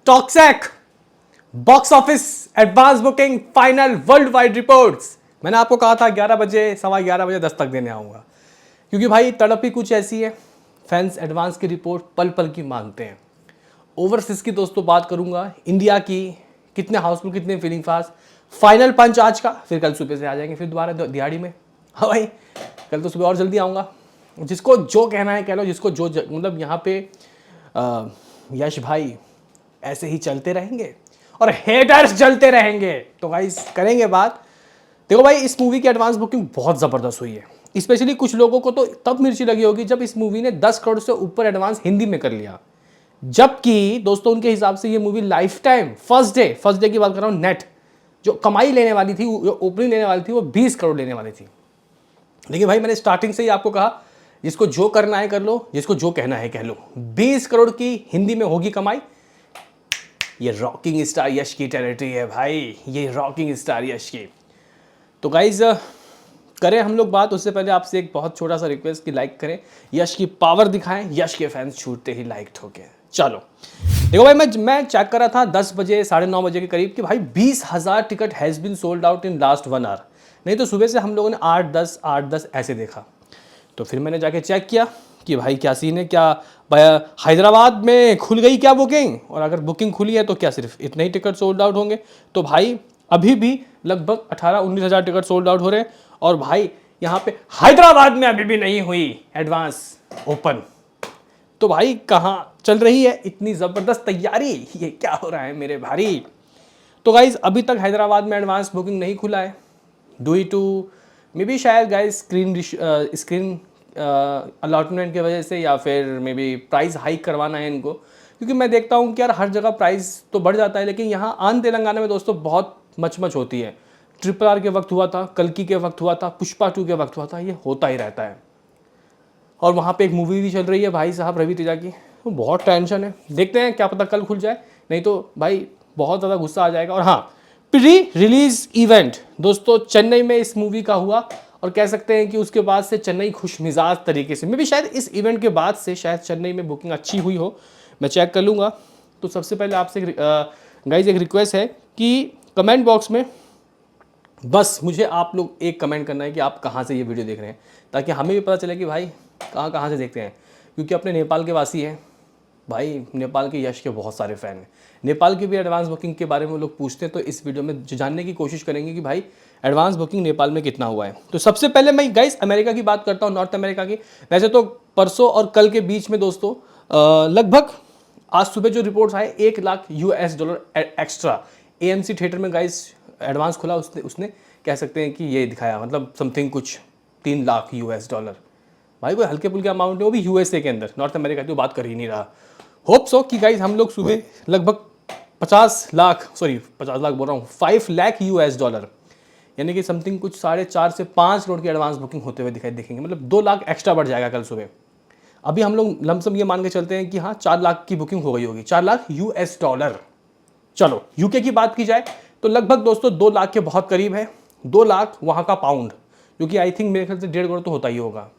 टॉक्सैक box office advance booking final worldwide reports. मैंने आपको कहा था 11 बजे 11:15 बजे दस्तक देने आऊंगा, क्योंकि भाई तड़प ही कुछ ऐसी है। फैंस एडवांस की रिपोर्ट पल पल की मांगते हैं। ओवरसीज की दोस्तों बात करूंगा, इंडिया की कितने हाउसफुल, कितने फीलिंग फास्ट, फाइनल पंच आज का। फिर कल सुबह से आ जाएंगे फिर दोबारा दिहाड़ी में। हाँ भाई, कल तो सुबह और जल्दी आऊँगा। जिसको जो कहना है कह लो, जिसको जो मतलब यहाँ पे यश भाई ऐसे ही चलते रहेंगे और हेटर्स जलते रहेंगे। तो गाइस करेंगे बात। देखो भाई, इस मूवी की एडवांस बुकिंग बहुत ज़बरदस्त हुई है। स्पेशली कुछ लोगों को तो तब मिर्ची लगी होगी जब इस मूवी ने 10 करोड़ से ऊपर एडवांस हिंदी में कर लिया। जबकि दोस्तों उनके हिसाब से ये movie life time first day की बात कर रहा हूँ, नेट जो कमाई लेने वाली थी, जो ओपनिंग लेने वाली थी, वो 20 करोड़ लेने वाली थी। लेकिन भाई मैंने स्टार्टिंग से ही आपको कहा, जिसको जो करना है कर लो, जिसको जो कहना है कह लो। 20 करोड़ की हिंदी में होगी कमाई। ये रॉकिंग स्टार यश की टेरिटरी है भाई, ये रॉकिंग स्टार यश की। तो गाइज करें हम लोग बात, उससे पहले आपसे एक बहुत छोटा सा रिक्वेस्ट कि लाइक करें, यश की पावर दिखाएं, यश के फैंस छूटते ही लाइक ठोके। चलो देखो भाई, मैं चेक कर रहा था 10 बजे 9:30 बजे के करीब कि भाई 20,000 ticket has been sold out in last 1 hour. नहीं तो सुबह से हम लोगों ने 8-10 ऐसे देखा। तो फिर मैंने जाके चेक किया कि भाई क्या सीन है, क्या हैदराबाद में खुल गई क्या बुकिंग, और अगर बुकिंग खुली है तो क्या सिर्फ इतने ही टिकट सोल्ड आउट होंगे। तो भाई अभी भी लगभग 18-19 हज़ार टिकट सोल्ड आउट हो रहे हैं। और भाई यहाँ पे हैदराबाद में अभी भी नहीं हुई एडवांस ओपन। तो भाई कहाँ चल रही है इतनी ज़बरदस्त तैयारी, ये क्या हो रहा है मेरे भारी। तो गाइज अभी तक हैदराबाद में एडवांस बुकिंग नहीं खुला है, ड्यू टू मे बी शायद गाइज स्क्रीन अलॉटमेंट की वजह से, या फिर मे बी प्राइस हाइक करवाना है इनको। क्योंकि मैं देखता हूँ कि यार हर जगह प्राइस तो बढ़ जाता है, लेकिन यहाँ आंध्र तेलंगाना में दोस्तों बहुत मच होती है। RRR के वक्त हुआ था, कल्कि के वक्त हुआ था, पुष्पा 2 के वक्त हुआ था, ये होता ही रहता है। और वहाँ पे एक मूवी भी चल रही है भाई साहब रवि तेजा की, तो बहुत टेंशन है। देखते हैं, क्या पता कल खुल जाए, नहीं तो भाई बहुत ज़्यादा गुस्सा आ जाएगा। और हाँ, प्री रिलीज इवेंट दोस्तों चेन्नई में इस मूवी का हुआ, और कह सकते हैं कि उसके बाद से चेन्नई खुश मिजाज तरीके से, मे भी शायद इस इवेंट के बाद से शायद चेन्नई में बुकिंग अच्छी हुई हो, मैं चेक कर लूँगा। तो सबसे पहले आपसे गाइज एक रिक्वेस्ट है कि कमेंट बॉक्स में बस मुझे आप लोग एक कमेंट करना है कि आप कहाँ से ये वीडियो देख रहे हैं, ताकि हमें भी पता चले कि भाई कहाँ कहाँ से देखते हैं। क्योंकि अपने नेपाल के वासी हैं भाई, नेपाल के यश के बहुत सारे फ़ैन हैं। नेपाल की भी एडवांस बुकिंग के बारे में लोग पूछते हैं, तो इस वीडियो में जानने की कोशिश करेंगे कि भाई एडवांस बुकिंग नेपाल में कितना हुआ है। तो सबसे पहले मैं गाइस अमेरिका की बात करता हूँ, नॉर्थ अमेरिका की। वैसे तो परसों और कल के बीच में दोस्तों लगभग आज सुबह जो रिपोर्ट्स आए, $1 लाख एक्स्ट्रा AMC थिएटर में गाइस एडवांस खुला। उसने कह सकते हैं कि ये दिखाया, मतलब समथिंग कुछ $3 लाख। भाई कोई हल्के फुल्के अमाउंट है, वो भी USA के अंदर, नॉर्थ अमेरिका की तो बात कर ही नहीं रहा। होप सो कि गाइज हम लोग सुबह लगभग 50 लाख बोल रहा हूँ, $5 लाख, यानी कि समथिंग कुछ 4.5 से 5 करोड़ की एडवांस बुकिंग होते हुए देखेंगे। मतलब 2 लाख एक्स्ट्रा बढ़ जाएगा कल सुबह। अभी हम लोग लमसम ये मान के चलते हैं कि हाँ 4 लाख की बुकिंग हो गई होगी, $4 लाख। चलो यूके की बात की जाए तो लगभग दोस्तों 2 लाख के बहुत करीब है। 2 लाख वहाँ का पाउंड, जो कि आई थिंक मेरे ख्याल से 1.5 करोड़ तो होता ही होगा।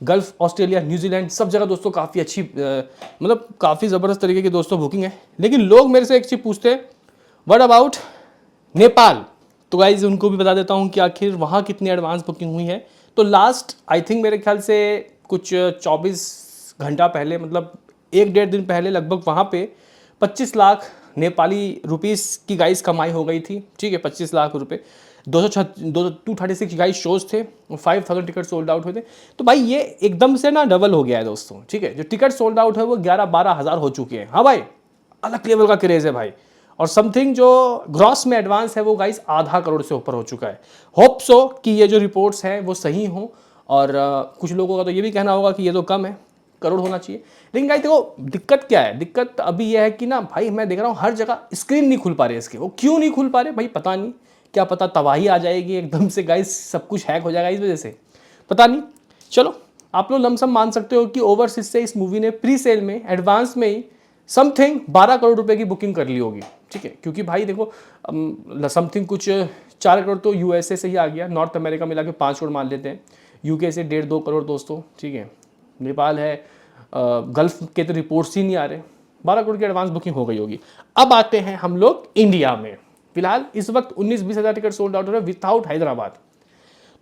गल्फ, ऑस्ट्रेलिया, न्यूजीलैंड सब जगह दोस्तों काफ़ी अच्छी, मतलब काफ़ी ज़बरदस्त तरीके की दोस्तों बुकिंग है। लेकिन लोग मेरे से एक चीज़ पूछते हैं, व्हाट अबाउट नेपाल। तो गाइज उनको भी बता देता हूँ कि आखिर वहाँ कितनी एडवांस बुकिंग हुई है। तो लास्ट आई थिंक मेरे ख्याल से कुछ 24 घंटा पहले, मतलब 1-1.5 दिन पहले, लगभग वहाँ पे 25 लाख नेपाली रुपीस की गाइस कमाई हो गई थी। ठीक है, 25 लाख रुपए, 236 गाइस शोज थे, 5,000 टिकट सोल्ड आउट हुए थे। तो भाई ये एकदम से ना डबल हो गया है दोस्तों। ठीक है, जो टिकट सोल्ड आउट है वो 11-12 हज़ार हो चुके हैं। हाँ भाई, अलग लेवल का क्रेज है भाई। और समथिंग जो ग्रॉस में एडवांस है वो गाइस ½ करोड़ से ऊपर हो चुका है। होप सो कि ये जो रिपोर्ट्स हैं वो सही हों। और कुछ लोगों का तो ये भी कहना होगा कि ये तो कम है, करोड़ होना चाहिए। लेकिन गाइस देखो दिक्कत क्या है, दिक्कत अभी यह है कि ना भाई मैं देख रहा हूँ हर जगह स्क्रीन नहीं खुल पा रहे इसके। वो क्यों नहीं खुल पा रहे भाई पता नहीं, क्या पता तबाही आ जाएगी एकदम से गाइस, सब कुछ हैक हो जाएगा इस वजह से, पता नहीं। चलो आप लोग लमसम मान सकते हो कि ओवरसीज से इस मूवी ने प्री सेल में, एडवांस में ही समथिंग 12 करोड़ रुपए की बुकिंग कर ली होगी। ठीक है, क्योंकि भाई देखो समथिंग कुछ 4 करोड़ तो USA से ही आ गया, नॉर्थ अमेरिका मिला के 5 करोड़ मान लेते हैं, UK से 1.5-2 करोड़ दोस्तों। ठीक है, नेपाल है, गल्फ के तो रिपोर्ट्स ही नहीं आ रहे, 12 करोड़ की एडवांस बुकिंग हो गई होगी। अब आते हैं हम लोग इंडिया में। फिलहाल इस वक्त 19-20 हज़ार टिकट सोल्ड आउट हो रहे हैं विदाउट हैदराबाद।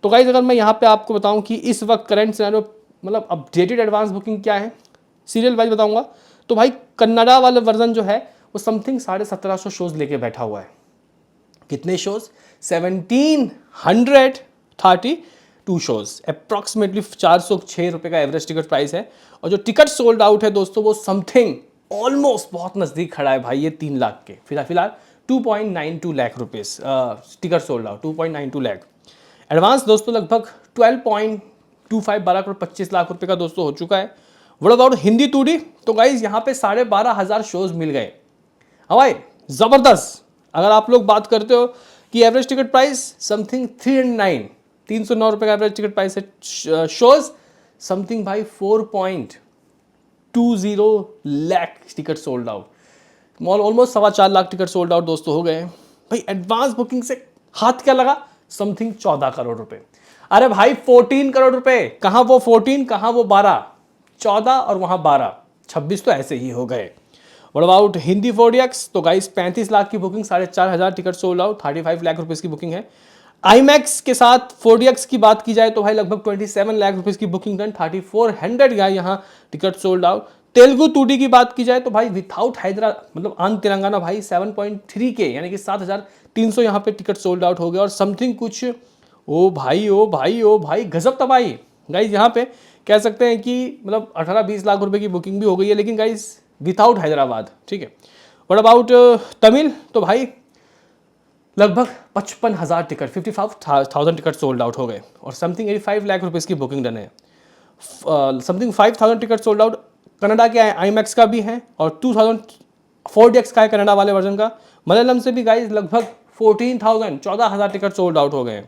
तो गाइस अगर मैं यहाँ पे आपको बताऊँ कि इस वक्त करंट सिनेरियो मतलब अपडेटेड एडवांस बुकिंग क्या है, सीरियल वाइज बताऊँगा, तो भाई कन्नड़ा वाला वर्जन जो है वो समथिंग 1750 शोज़ लेके बैठा हुआ है। कितने शोज़? 1732 शोज़, अप्रॉक्सीमेटली 406 रुपये का एवरेज टिकट प्राइस है। और जो टिकट सोल्ड आउट है दोस्तों वो समथिंग ऑलमोस्ट बहुत नज़दीक खड़ा है भाई, ये 3 लाख के फिलहाल 2.92 lakh rupees ticket sold out, 2.92 lakh. Advance दोस्तों लगभग 12.25 12 करोड़ 25 लाख रुपए का दोस्तों हो चुका है। What about Hindi two D? तो गाइज यहाँ पे 12,500 शोज मिल गए। हाँ भाई जबरदस्त। अगर आप लोग बात करते हो कि एवरेज टिकट प्राइस समथिंग 309 रुपए का एवरेज टिकट प्राइस है, शोज समथिंग भाई 4.20 lakh ticket sold out, almost 4.25 lakh ticket sold out दोस्तों हो गए भाई। एडवांस बुकिंग से हाथ क्या लगा? समथिंग 14 करोड़ रुपए। अरे भाई 14 करोड़ रुपए, कहां वो 14 कहां वो 12, 14 और वहां 12, 26 तो ऐसे ही हो गए। What about Hindi 4DX? तो गाइस 35 लाख की booking, 4,500 ticket sold out, 35 lakh rupees की बुकिंग है। IMAX के साथ 4DX की बात की जाए तो भाई लगभग 27 लाख रुपीस की बुकिंग डन, 3400 यहाँ ticket sold out. Telugu 2D की बात की जाए तो भाई विदाउट हैदराबाद मतलब आन तेलंगाना भाई 7.3 के यानी कि 7,300 यहाँ पे टिकट सोल्ड आउट हो गया। और समथिंग कुछ ओ भाई ओ भाई ओ भाई गजब तबाही गाइज, यहाँ पे कह सकते हैं कि मतलब 18-20 लाख रुपए की बुकिंग भी हो गई है, लेकिन गाइज विदाउट हैदराबाद। ठीक है। What about Tamil? तो भाई लगभग 55,000 टिकट 55,000 टिकट सोल्ड आउट हो गए और समथिंग 85 लाख रुपीस की बुकिंग डन है। Something 5,000 ticket sold out Canada के IMAX का भी है और 2,000 4DX का है कनाडा वाले वर्जन का। मलयालम से भी गाइज लगभग 14,000 टिकट सोल्ड आउट हो गए।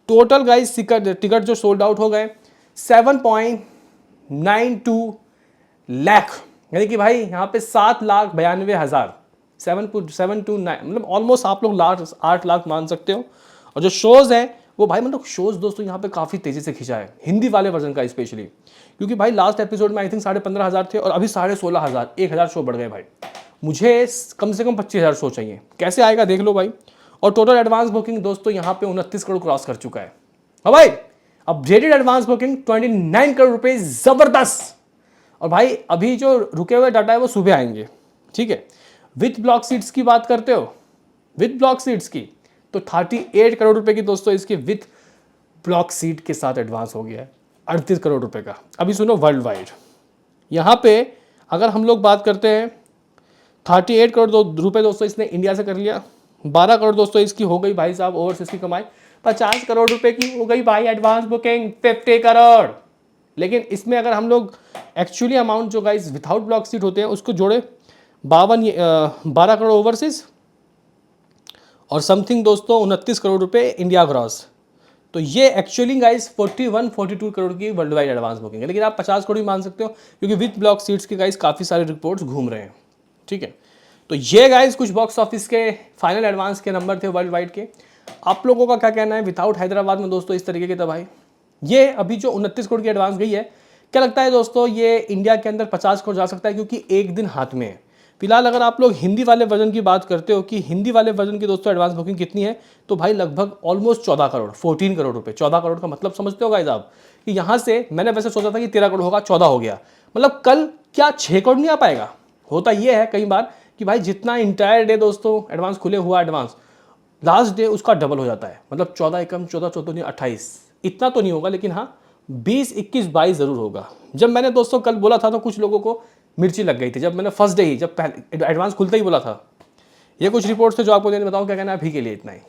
टोटल गाइज टिकट जो सोल्ड आउट हो गए 7.92 लाख, यानी कि भाई यहाँ पे 7,92,000, 7 to 9 मतलब ऑलमोस्ट आप लोग 8 लाख मान सकते हो। और जो शोज़ हैं वो भाई मतलब शोज़ दोस्तों यहाँ पे काफ़ी तेज़ी से खिंचा है हिंदी वाले वर्जन का स्पेशली, क्योंकि भाई लास्ट एपिसोड में आई थिंक 15,500 थे और अभी 16,500, 1,000 शो बढ़ गए भाई। मुझे कम से कम 25,000 शो चाहिए, कैसे आएगा देख लो भाई। और टोटल एडवांस बुकिंग दोस्तों यहाँ पे 29 करोड़ क्रॉस कर चुका है। हाँ भाई अपडेटेड एडवांस बुकिंग 29 करोड़ रुपए, जबरदस्त। और भाई अभी जो रुके हुए डाटा है वो सुबह आएंगे। ठीक है। विथ ब्लॉक सीट्स की बात करते हो, विथ ब्लॉक सीट्स की तो 38 करोड़ रुपए की दोस्तों इसके विथ ब्लॉक सीट के साथ एडवांस हो गया है, 38 करोड़ रुपए का। अभी सुनो वर्ल्ड वाइड, यहाँ पे अगर हम लोग बात करते हैं 38 करोड़ रुपए दोस्तों इसने इंडिया से कर लिया, 12 करोड़ दोस्तों इसकी हो गई भाई साहब ओवरसीज की कमाई, 50 करोड़ रुपए की हो गई भाई एडवांस बुकिंग, 50 करोड़। लेकिन इसमें अगर हम लोग एक्चुअली अमाउंट जो गाइस विदाउट ब्लॉक सीट होते हैं उसको जोड़े 12 करोड़ ओवरसीज और समथिंग दोस्तों 29 करोड़ रुपए इंडिया ग्रॉस, तो ये एक्चुअली गाइस 41-42 करोड़ की वर्ल्ड वाइड एडवांस बुकिंग है। लेकिन आप 50 करोड़ भी मान सकते हो क्योंकि विथ ब्लॉक सीट्स के गाइस काफ़ी सारे रिपोर्ट्स घूम रहे हैं। ठीक है। तो ये गाइस कुछ बॉक्स ऑफिस के फाइनल एडवांस के नंबर थे वर्ल्ड वाइड के। आप लोगों का क्या कहना है विदाउट हैदराबाद में दोस्तों इस तरीके की तबाही? ये अभी जो 29 करोड़ की एडवांस गई है, क्या लगता है दोस्तों ये इंडिया के अंदर 50 करोड़ जा सकता है क्योंकि एक दिन हाथ में है। फिलहाल अगर आप लोग हिंदी वाले वर्जन की बात करते हो कि हिंदी वाले वर्जन की दोस्तों एडवांस बुकिंग कितनी है, तो भाई लगभग ऑलमोस्ट 14 करोड़, 14 करोड़ रुपए। 14 करोड़ का मतलब समझते हो गाइस आप कि यहाँ से मैंने वैसे सोचा था कि 13 करोड़ होगा, 14 हो गया, मतलब कल क्या 6 करोड़ नहीं आ पाएगा। होता ये है कई बार कि भाई जितना इंटायर डे दोस्तों एडवांस खुले हुआ एडवांस लास्ट डे उसका डबल हो जाता है, मतलब 14 एकम 14 14 28, इतना तो नहीं होगा लेकिन हाँ 20 21 22 जरूर होगा। जब मैंने दोस्तों कल बोला था तो कुछ लोगों को मिर्ची लग गई थी, जब मैंने फर्स्ट डे ही जब पहले एडवांस खुलते ही बोला था। ये कुछ रिपोर्ट्स थे जो आपको देने बताऊं, क्या कहना है अभी के लिए इतना ही।